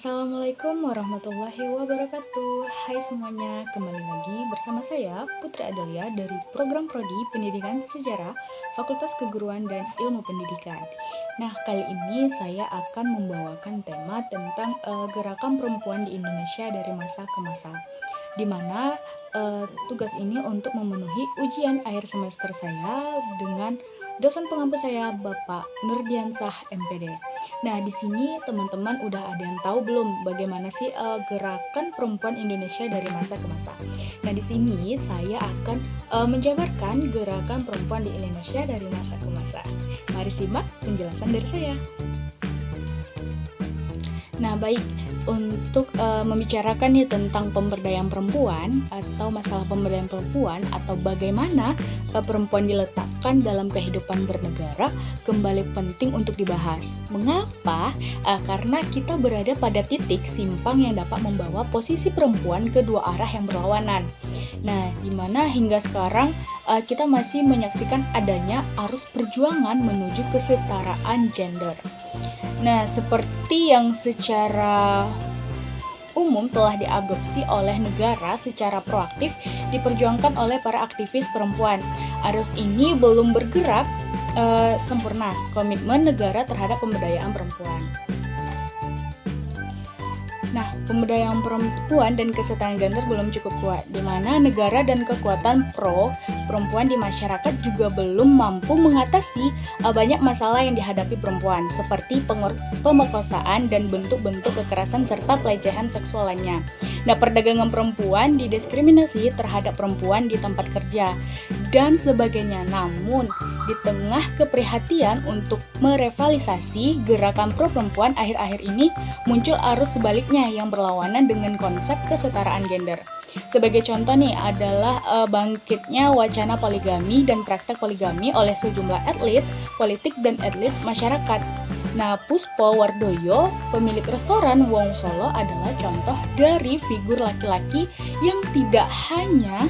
Assalamualaikum warahmatullahi wabarakatuh. Hai semuanya, kembali lagi bersama saya Putri Adalia dari Program Prodi Pendidikan Sejarah Fakultas Keguruan dan Ilmu Pendidikan. Nah, kali ini saya akan membawakan tema tentang gerakan perempuan di Indonesia dari masa ke masa, di mana tugas ini untuk memenuhi ujian akhir semester saya dengan dosen pengampu saya, Bapak Nurdiansah MPD. Nah, di sini teman-teman udah ada yang tahu belum bagaimana sih gerakan perempuan Indonesia dari masa ke masa? Nah, di sini saya akan menjabarkan gerakan perempuan di Indonesia dari masa ke masa. Mari simak penjelasan dari saya. Nah, baik, untuk membicarakan nih tentang pemberdayaan perempuan atau masalah pemberdayaan perempuan atau bagaimana perempuan diletakkan dalam kehidupan bernegara kembali penting untuk dibahas. Mengapa? Karena kita berada pada titik simpang yang dapat membawa posisi perempuan ke dua arah yang berlawanan. Nah, di mana hingga sekarang kita masih menyaksikan adanya arus perjuangan menuju kesetaraan gender. Nah, seperti yang secara umum telah diadopsi oleh negara secara proaktif diperjuangkan oleh para aktivis perempuan. Arus ini belum bergerak sempurna komitmen negara terhadap pemberdayaan perempuan. Nah, pemberdayaan perempuan dan kesetaraan gender belum cukup kuat, di mana negara dan kekuatan pro perempuan di masyarakat juga belum mampu mengatasi banyak masalah yang dihadapi perempuan, seperti pemerkosaan dan bentuk-bentuk kekerasan serta pelecehan seksual lainnya. Nah, perdagangan perempuan, didiskriminasi terhadap perempuan di tempat kerja, dan sebagainya. Namun, di tengah keprihatinan untuk merevitalisasi gerakan pro perempuan akhir-akhir ini muncul arus sebaliknya yang berlawanan dengan konsep kesetaraan gender. Sebagai contoh nih adalah bangkitnya wacana poligami dan praktek poligami oleh sejumlah elit politik dan elit masyarakat. Nah, Puspo Wardoyo, pemilik restoran Wong Solo adalah contoh dari figur laki-laki yang tidak hanya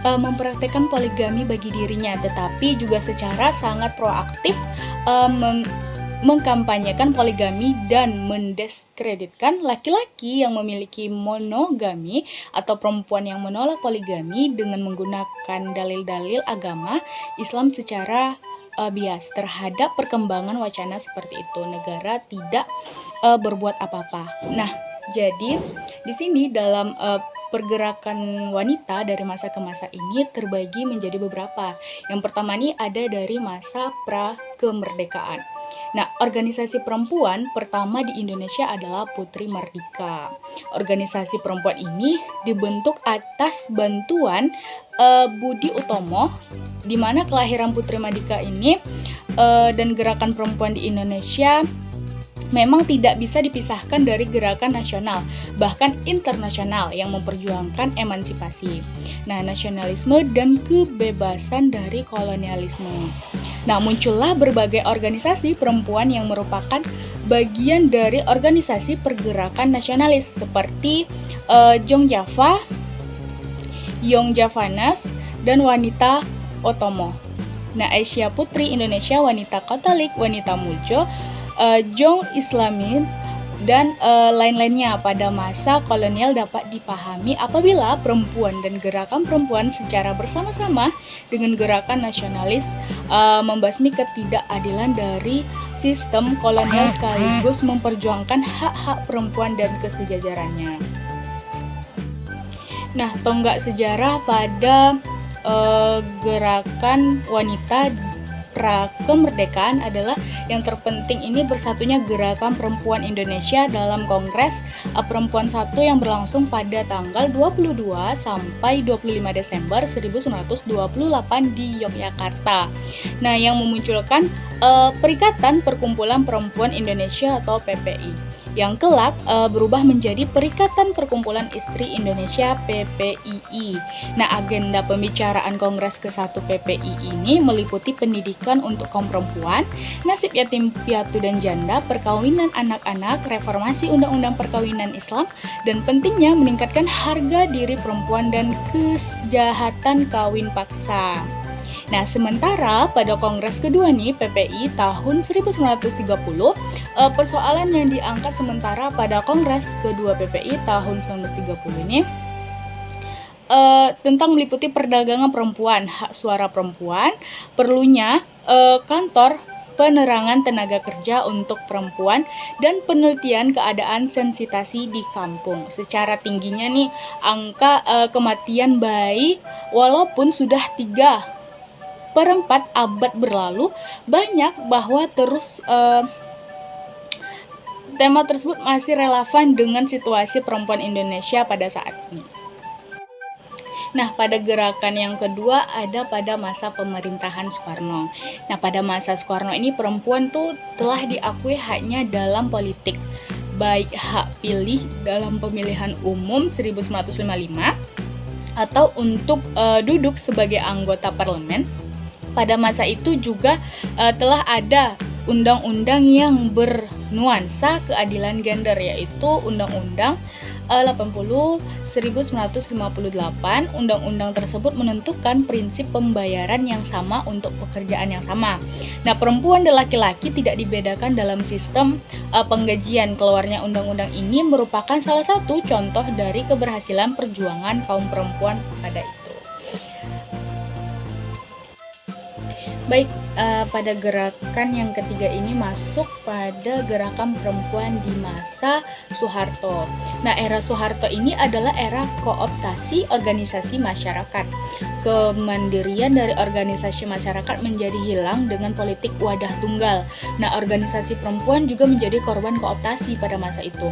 mempraktekkan poligami bagi dirinya, tetapi juga secara sangat proaktif mengkampanyekan poligami dan mendiskreditkan laki-laki yang memiliki monogami atau perempuan yang menolak poligami dengan menggunakan dalil-dalil agama Islam secara bias terhadap perkembangan wacana seperti itu. Negara tidak berbuat apa-apa. Nah, jadi di sini dalam pergerakan wanita dari masa ke masa ini terbagi menjadi beberapa. Yang pertama nih ada dari masa pra-kemerdekaan. Nah, organisasi perempuan pertama di Indonesia adalah Putri Mardika. Organisasi perempuan ini dibentuk atas bantuan Budi Utomo, di mana kelahiran Putri Mardika ini dan gerakan perempuan di Indonesia memang tidak bisa dipisahkan dari gerakan nasional, bahkan internasional yang memperjuangkan emansipasi, nasionalisme dan kebebasan dari kolonialisme. Nah, muncullah berbagai organisasi perempuan yang merupakan bagian dari organisasi pergerakan nasionalis seperti Jongjava, Young Javanas, dan Wanita Otomo. Nah, Aisyah Putri Indonesia, Wanita Katolik, Wanita Mujo, Jong Islamin, dan lain-lainnya pada masa kolonial dapat dipahami apabila perempuan dan gerakan perempuan secara bersama-sama dengan gerakan nasionalis membasmi ketidakadilan dari sistem kolonial sekaligus memperjuangkan hak-hak perempuan dan kesejajarannya. Nah, tonggak sejarah pada gerakan wanita pra-kemerdekaan adalah yang terpenting ini bersatunya gerakan perempuan Indonesia dalam Kongres Perempuan 1 yang berlangsung pada tanggal 22 sampai 25 Desember 1928 di Yogyakarta. Nah, yang memunculkan Perikatan Perkumpulan Perempuan Indonesia atau PPI, yang kelak berubah menjadi Perikatan Perkumpulan Istri Indonesia PPII. Nah, agenda pembicaraan Kongres ke-1 PPI ini meliputi pendidikan untuk kaum perempuan, nasib yatim piatu dan janda, perkawinan anak-anak, reformasi undang-undang perkawinan Islam, dan pentingnya meningkatkan harga diri perempuan dan kejahatan kawin paksa. Nah, sementara pada Kongres kedua nih PPI tahun 1930, persoalan yang diangkat sementara pada Kongres kedua PPI tahun 1930 ini tentang meliputi perdagangan perempuan, hak suara perempuan, perlunya kantor penerangan tenaga kerja untuk perempuan, dan penelitian keadaan sensitasi di kampung. Secara tingginya nih angka kematian bayi walaupun sudah 3/4 abad berlalu, banyak bahwa tema tersebut masih relevan dengan situasi perempuan Indonesia pada saat ini. Nah, pada gerakan yang kedua ada pada masa pemerintahan Soekarno. Nah, pada masa Soekarno ini perempuan tuh telah diakui haknya dalam politik, baik hak pilih dalam pemilihan umum 1955 atau untuk duduk sebagai anggota parlemen. Pada masa itu juga telah ada undang-undang yang bernuansa keadilan gender, yaitu Undang-Undang 80 1958. Undang-undang tersebut menentukan prinsip pembayaran yang sama untuk pekerjaan yang sama. Nah, perempuan dan laki-laki tidak dibedakan dalam sistem penggajian. Keluarnya undang-undang ini merupakan salah satu contoh dari keberhasilan perjuangan kaum perempuan pada itu. Baik, pada gerakan yang ketiga ini masuk pada gerakan perempuan di masa Soeharto. Nah, era Soeharto ini adalah era kooptasi organisasi masyarakat. Kemandirian dari organisasi masyarakat menjadi hilang dengan politik wadah tunggal. Nah, organisasi perempuan juga menjadi korban kooptasi pada masa itu.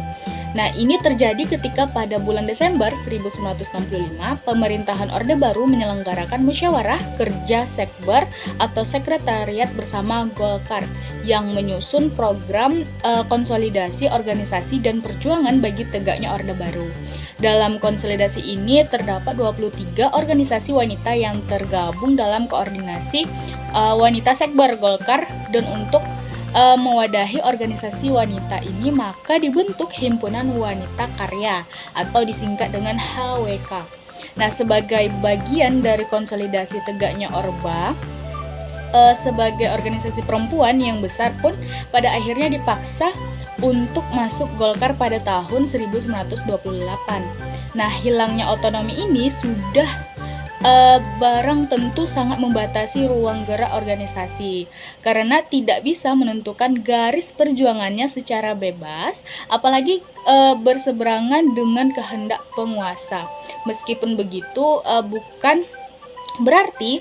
Nah, ini terjadi ketika pada bulan Desember 1965, pemerintahan Orde Baru menyelenggarakan musyawarah kerja Sekber atau Sekretariat Bersama Golkar yang menyusun program konsolidasi organisasi dan perjuangan bagi tegaknya Orde Baru. Dalam konsolidasi ini terdapat 23 organisasi wanita yang tergabung dalam koordinasi wanita Sekber Golkar, dan untuk mewadahi organisasi wanita ini maka dibentuk Himpunan Wanita Karya atau disingkat dengan HWK. Nah, sebagai bagian dari konsolidasi tegaknya Orba, sebagai organisasi perempuan yang besar pun pada akhirnya dipaksa untuk masuk Golkar pada tahun 1928. Nah, hilangnya otonomi ini sudah barang tentu sangat membatasi ruang gerak organisasi karena tidak bisa menentukan garis perjuangannya secara bebas, apalagi berseberangan dengan kehendak penguasa. Meskipun begitu, bukan berarti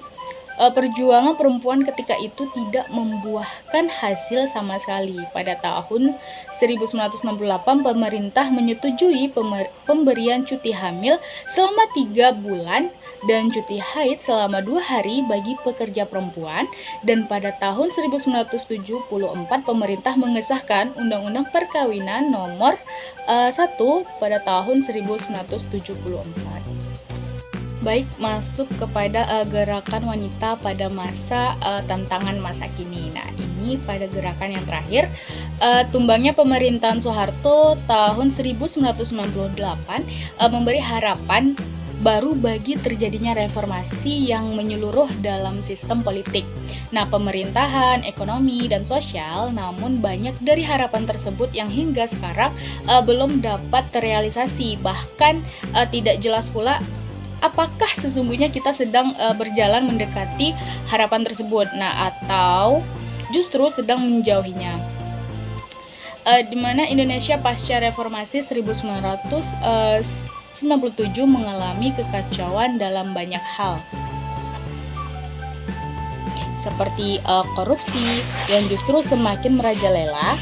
perjuangan perempuan ketika itu tidak membuahkan hasil sama sekali. Pada tahun 1968, pemerintah menyetujui pemberian cuti hamil selama 3 bulan dan cuti haid selama 2 hari bagi pekerja perempuan, dan pada tahun 1974 pemerintah mengesahkan Undang-Undang Perkawinan nomor 1 pada tahun 1974. Baik, masuk kepada gerakan wanita pada masa tantangan masa kini. Nah, ini pada gerakan yang terakhir, tumbangnya pemerintahan Soeharto tahun 1998 memberi harapan baru bagi terjadinya reformasi yang menyeluruh dalam sistem politik. Nah, pemerintahan, ekonomi, dan sosial, namun banyak dari harapan tersebut yang hingga sekarang belum dapat terrealisasi. Bahkan tidak jelas pula apakah sesungguhnya kita sedang berjalan mendekati harapan tersebut, nah atau justru sedang menjauhinya. Di mana Indonesia pasca reformasi 1997 mengalami kekacauan dalam banyak hal, seperti korupsi yang justru semakin merajalela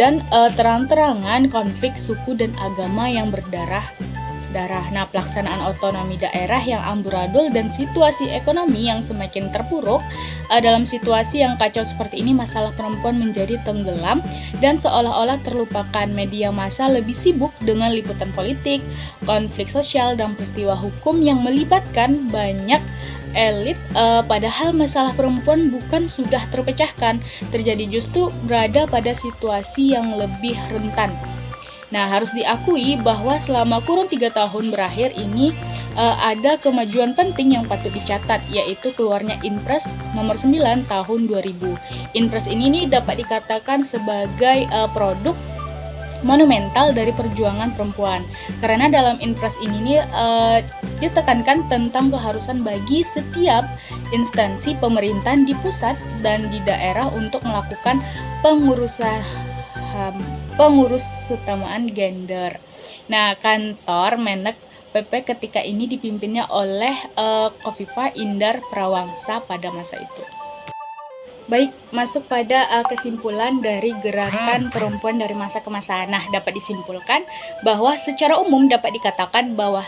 dan terang-terangan konflik suku dan agama yang berdarah-darah. Nah, pelaksanaan otonomi daerah yang amburadul dan situasi ekonomi yang semakin terpuruk. Dalam situasi yang kacau seperti ini, masalah perempuan menjadi tenggelam dan seolah-olah terlupakan. Media massa lebih sibuk dengan liputan politik, konflik sosial, dan peristiwa hukum yang melibatkan banyak elit, padahal masalah perempuan bukan sudah terpecahkan, terjadi justru berada pada situasi yang lebih rentan. Nah, harus diakui bahwa selama kurun 3 tahun berakhir ini ada kemajuan penting yang patut dicatat, yaitu keluarnya Inpres nomor 9 tahun 2000. Inpres ini nih dapat dikatakan sebagai produk monumental dari perjuangan perempuan, karena dalam Inpres ini nih ditekankan tentang keharusan bagi setiap instansi pemerintahan di pusat dan di daerah untuk melakukan pengurusutamaan gender. Nah, kantor Menek PP ketika ini dipimpinnya oleh Kofifa Indar Prawangsa pada masa itu. Baik, masuk pada kesimpulan dari gerakan perempuan dari masa ke masa. Nah, dapat disimpulkan bahwa secara umum dapat dikatakan bahwa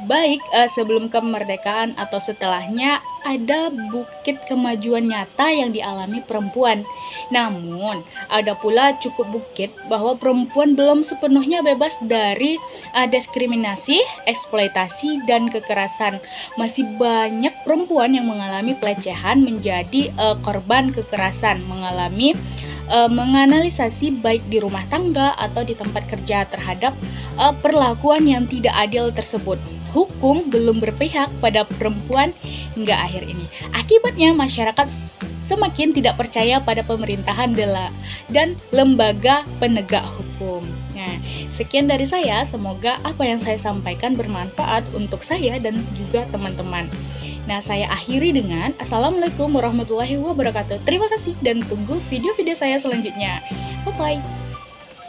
baik sebelum kemerdekaan atau setelahnya ada bukit kemajuan nyata yang dialami perempuan. Namun, ada pula cukup bukit bahwa perempuan belum sepenuhnya bebas dari diskriminasi, eksploitasi, dan kekerasan. Masih banyak perempuan yang mengalami pelecehan, menjadi korban kekerasan, mengalami menganalisasi baik di rumah tangga atau di tempat kerja terhadap perlakuan yang tidak adil tersebut. Hukum belum berpihak pada perempuan hingga akhir ini. Akibatnya masyarakat semakin tidak percaya pada pemerintahan dan lembaga penegak hukum. Nah, sekian dari saya. Semoga apa yang saya sampaikan bermanfaat untuk saya dan juga teman-teman. Nah, saya akhiri dengan Assalamualaikum warahmatullahi wabarakatuh. Terima kasih dan tunggu video-video saya selanjutnya. Bye-bye.